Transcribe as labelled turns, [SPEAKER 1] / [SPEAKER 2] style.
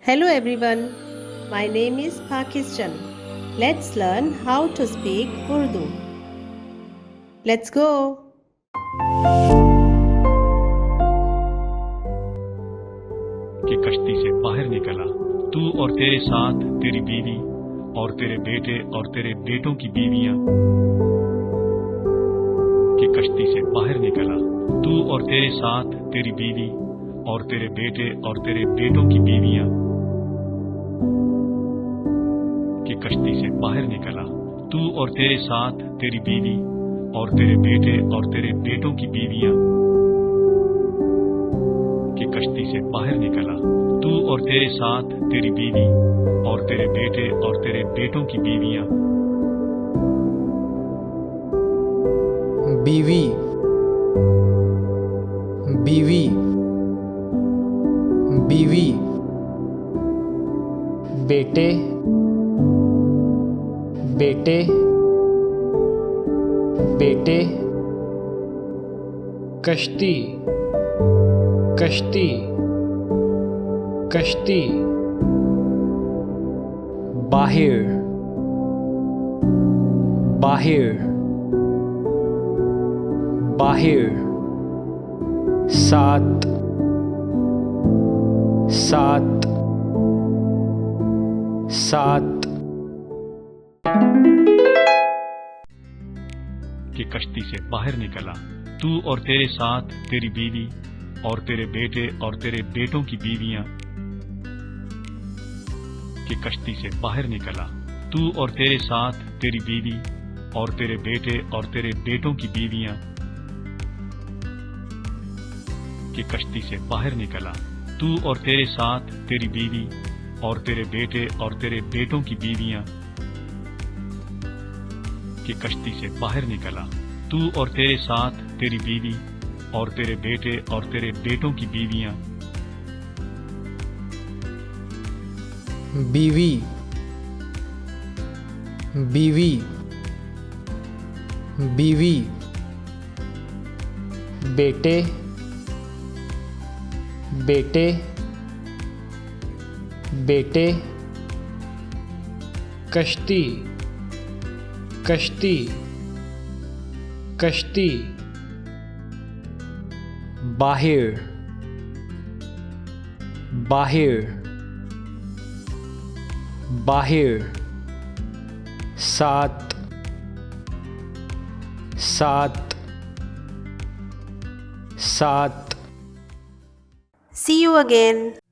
[SPEAKER 1] Hello everyone, my name is Pakistan. Let's learn how to speak Urdu. Let's go.
[SPEAKER 2] कि कश्ती से बाहर निकला तू और तेरे साथ तेरी बीवी और तेरे बेटे और तेरे बेटों की बीवियां। कि कश्ती से बाहर निकला तू और तेरे साथ तेरी बीवी और तेरे बेटे और तेरे बेटों की बीवियां। कि कश्ती से बाहर निकला तू और तेरे साथ तेरी बीवी और तेरे बेटे और तेरे बेटों की बीवियां। कि कश्ती से बाहर निकला तू और तेरे साथ तेरी बीवी और तेरे बेटे और तेरे बेटों की बीवियां।
[SPEAKER 3] बीवी बीवी बीवी बेटे बेटे बेटे कश्ती कश्ती कश्ती बाहर बाहर बाहर सात सात सात
[SPEAKER 2] कि कश्ती से बाहर निकला तू और तेरे साथ तेरी बीवी और तेरे बेटे और तेरे बेटों की बीवियां। कि कश्ती से बाहर निकला तू और तेरे साथ तेरी बीवी और तेरे बेटे और तेरे बेटों की बीवियां। कि कश्ती से बाहर निकला तू और तेरे साथ तेरी बीवी और तेरे बेटे और तेरे बेटों की बीवियां। कि कश्ती से बाहर निकला तू और तेरे साथ तेरी बीवी और तेरे बेटे और तेरे बेटों की बीवियां।
[SPEAKER 3] बीवी बीवी बीवी बेटे बेटे बेटे कश्ती कश्ती कश्ती बाहर बाहर बाहर सात सात सात
[SPEAKER 1] See you again.